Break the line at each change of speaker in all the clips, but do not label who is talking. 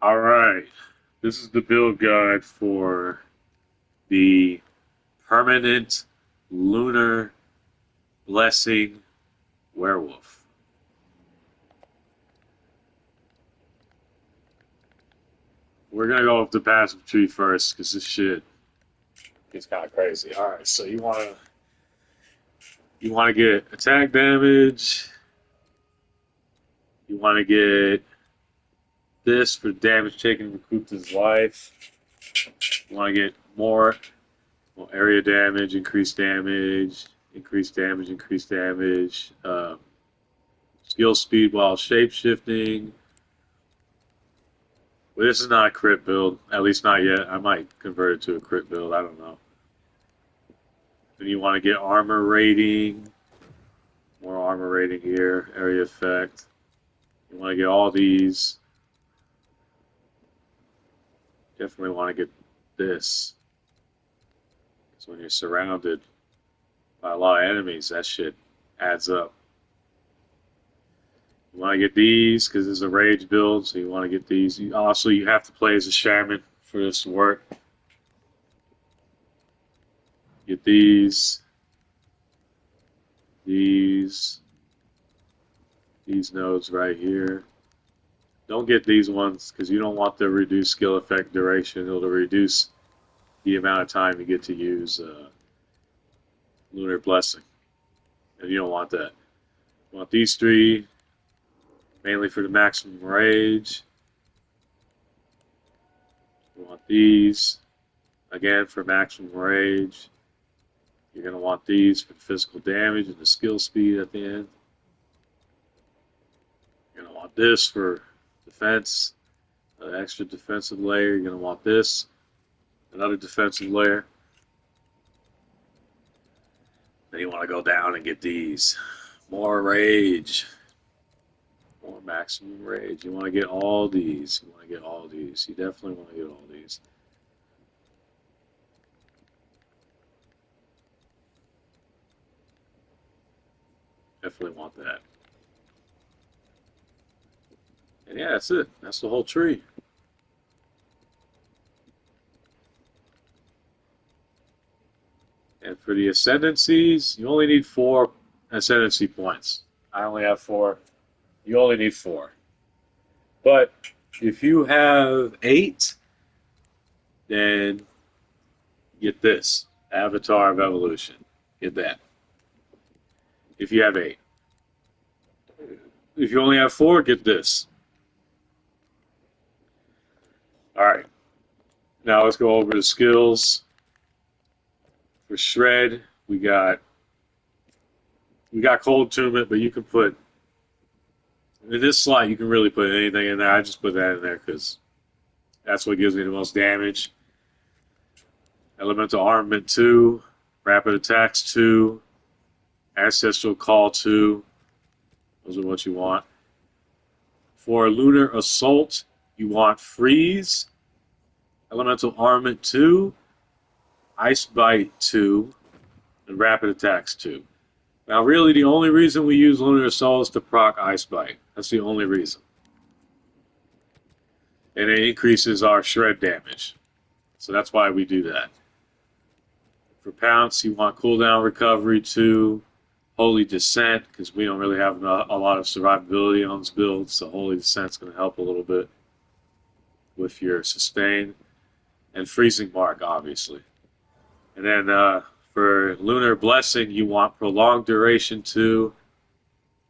Alright, this is the build guide for the permanent lunar blessing werewolf. We're gonna go with the passive tree first because this shit is kind of crazy. Alright, so you wanna get attack damage, you wanna get this for damage taken recouped his life, you wanna get more area damage, increased damage, skill speed while shape shifting. But this is not a crit build, at least not yet. I might convert it to a crit build. I don't know. Then you want to get armor rating, more armor rating here, area effect. You want to get all these. Definitely want to get this. Because when you're surrounded by a lot of enemies, that shit adds up. You want to get these because it's a rage build, so you want to get these. You have to play as a shaman for this to work. Get these nodes right here. Don't get these ones because you don't want the reduced skill effect duration. It'll reduce the amount of time you get to use Lunar Blessing, and you don't want that. You want these three mainly for the maximum rage. You want these again for maximum rage. You're going to want these for the physical damage and the skill speed at the end. You're going to want this for defense, an extra defensive layer. You're going to want this, another defensive layer. Then you want to go down and get these. More rage. More maximum rage. You want to get all these. You want to get all these. You definitely want to get all these. Definitely want that. And yeah, that's it. That's the whole tree. And for the ascendancies, you only need 4 ascendancy points. I only have 4. You only need 4. But if you have 8, then get this Avatar of Evolution. Get that. If you have 8. If you only have 4, get this. All right. Now let's go over the skills. For Shred, we got Cold Tumor, but you can put in this slot you can really put anything in there. I just put that in there because that's what gives me the most damage. Elemental Armament 2, Rapid Attacks 2, Ancestral Call 2. Those are what you want. For Lunar Assault, you want Freeze, Elemental Armament 2, Ice Bite 2, and Rapid Attacks 2. Now, really, the only reason we use Lunar Assault is to proc Ice Bite. That's the only reason. And it increases our shred damage. So that's why we do that. For Pounce, you want cooldown recovery 2, Holy Descent, because we don't really have a lot of survivability on this build, so Holy Descent's going to help a little bit with your sustain. And Freezing Mark, obviously. And then for Lunar Blessing, you want Prolonged Duration 2,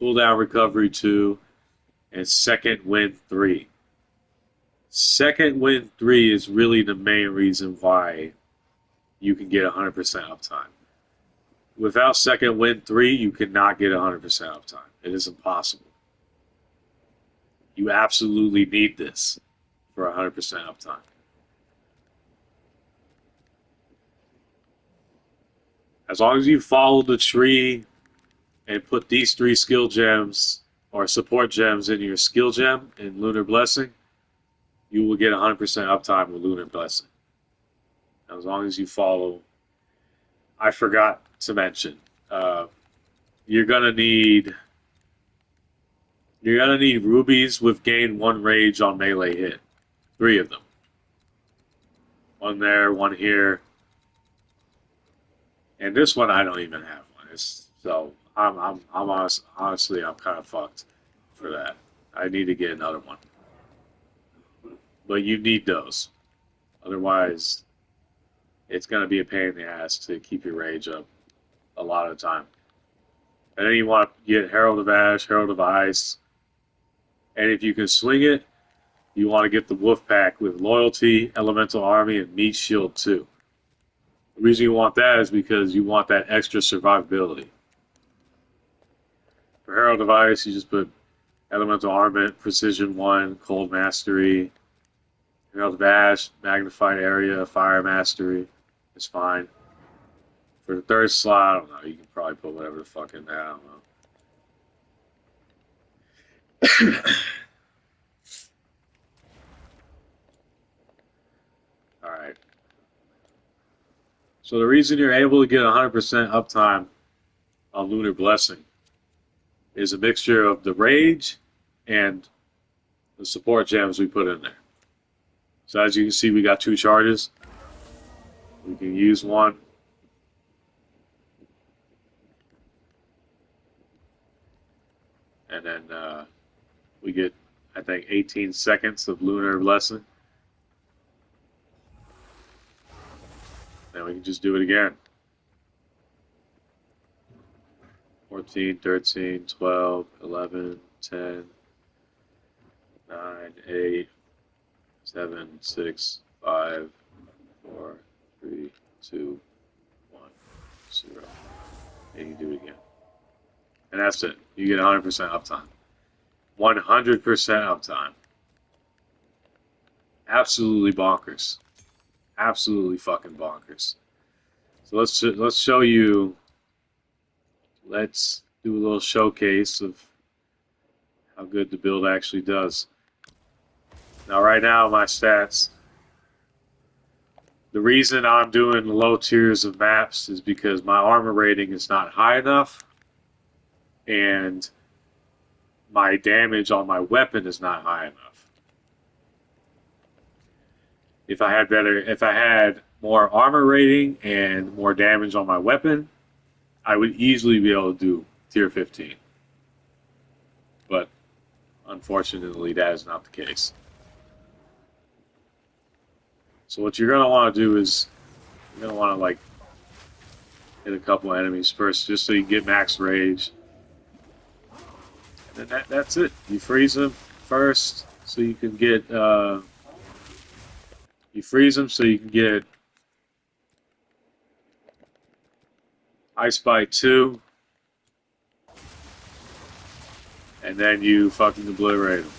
Cooldown Recovery 2, and Second Wind 3. Second Wind 3 is really the main reason why you can get 100% uptime. Without Second Wind 3, you cannot get 100% uptime. It is impossible. You absolutely need this for 100% uptime. As long as you follow the tree and put these 3 skill gems or support gems in your skill gem in Lunar Blessing, you will get 100% uptime with Lunar Blessing. As long as you follow. I forgot to mention, you're gonna need rubies with gain 1 rage on melee hit. 3 of them. One there, one here. And this one, I don't even have one. So I'm honestly, I'm kind of fucked for that. I need to get another one. But you need those. Otherwise, it's going to be a pain in the ass to keep your rage up a lot of the time. And then you want to get Herald of Ash, Herald of Ice. And if you can swing it, you want to get the Wolf Pack with Loyalty, Elemental Army, and Meat Shield too. The reason you want that is because you want that extra survivability. For Herald of Ice, you just put Elemental Armament, Precision 1, Cold Mastery. Herald of Ash, Magnified Area, Fire Mastery. It's fine. For the third slot, I don't know, you can probably put whatever the fuck in there, I don't know. Alright. So the reason you're able to get 100% uptime on Lunar Blessing is a mixture of the rage and the support gems we put in there. So as you can see, we got 2 charges. We can use one. And then we get, I think, 18 seconds of Lunar Blessing. Then we can just do it again. 14, 13, 12, 11, 10, 9, 8, 7, 6, 5, 4, 3, 2, 1, 0. And you do it again. And that's it. You get 100% uptime. 100% uptime. Absolutely bonkers. Absolutely fucking bonkers. So let's show you. Let's do a little showcase of how good the build actually does. Now, right now, my stats. The reason I'm doing low tiers of maps is because my armor rating is not high enough, and my damage on my weapon is not high enough. If I had more armor rating and more damage on my weapon, I would easily be able to do tier 15. But unfortunately, that is not the case. So what you're going to want to do is you're going to want to like hit a couple enemies first just so you get max rage. And then that's it. You freeze them first so you can get Ice Bite 2, and then you fucking obliterate them.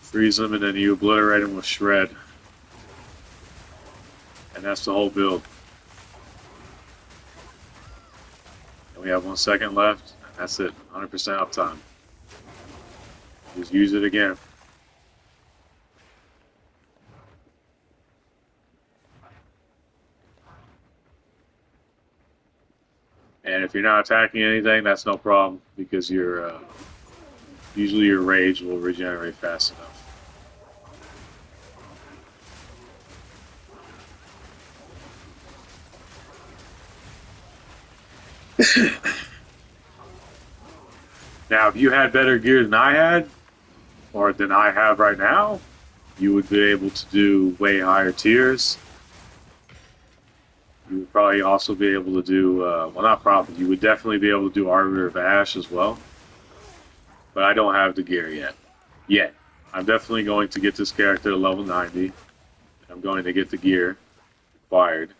Freeze them, and then you obliterate them with Shred. And that's the whole build. And we have 1 second left. And that's it. 100% uptime. Just use it again. And if you're not attacking anything, that's no problem because usually your rage will regenerate fast enough. Now, if you had better gear than I had, or than I have right now, you would be able to do way higher tiers. You would probably also be able to do, well, not probably, you would definitely be able to do Arbiter of Ash as well. But I don't have the gear yet. I'm definitely going to get this character to level 90. I'm going to get the gear required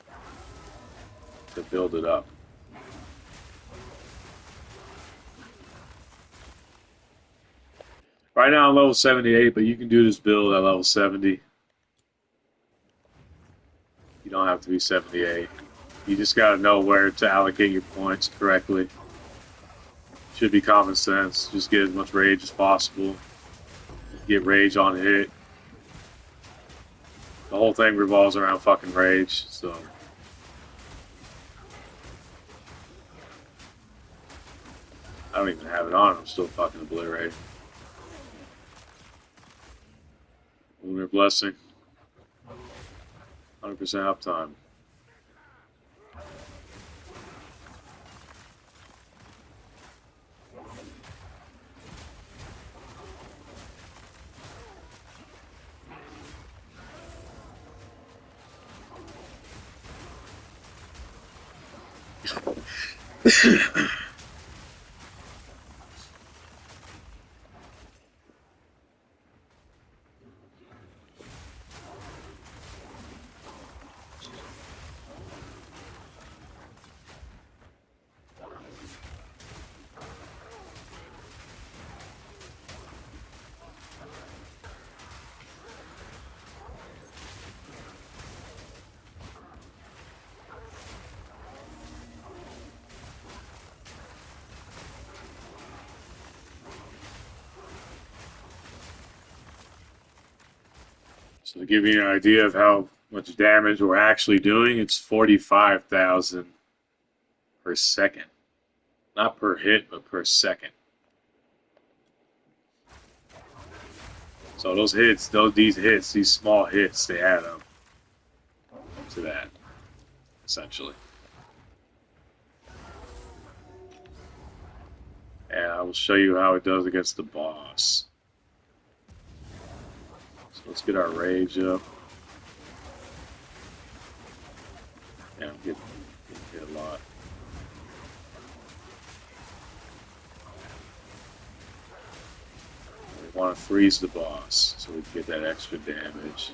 to build it up. Right now I'm level 78, but you can do this build at level 70. You don't have to be 78. You just got to know where to allocate your points correctly. Should be common sense. Just get as much rage as possible. get rage on hit. The whole thing revolves around fucking rage, so. I don't even have it on, I'm still fucking obliterated. Lunar Blessing. 100% uptime. So to give you an idea of how much damage we're actually doing, it's 45,000 per second. Not per hit, but per second. So those hits, these small hits, they add up to that, essentially. And I will show you how it does against the boss. So let's get our rage up. Yeah, I'm getting hit a lot. We want to freeze the boss so we can get that extra damage.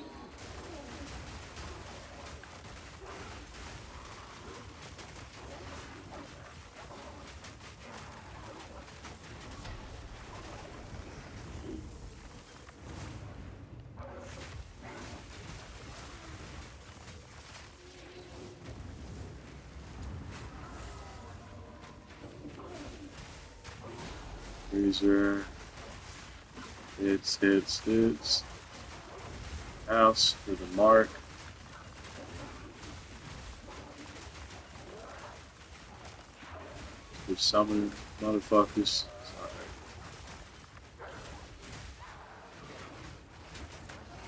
Freezer. Hits. House for the mark. We're summoning motherfuckers. Sorry.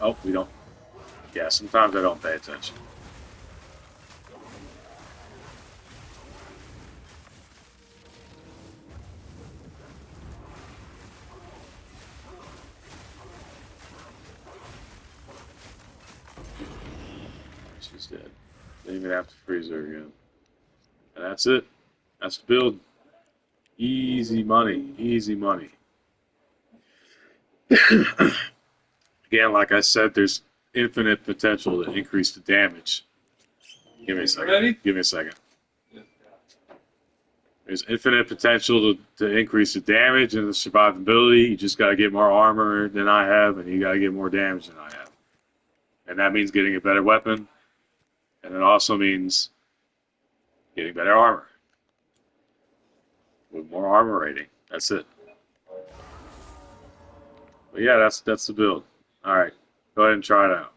Oh, we don't. Yeah, sometimes I don't pay attention. She's dead. Didn't even have to freeze her again. And that's it. That's the build. Easy money. Easy money. Again, like I said, there's infinite potential to increase the damage. Give me a second.
Ready?
Give me a second. There's infinite potential to increase the damage and the survivability. You just got to get more armor than I have, and you got to get more damage than I have. And that means getting a better weapon, and it also means getting better armor with more armor rating. That's it. But yeah, that's the build. All right, go ahead and try it out.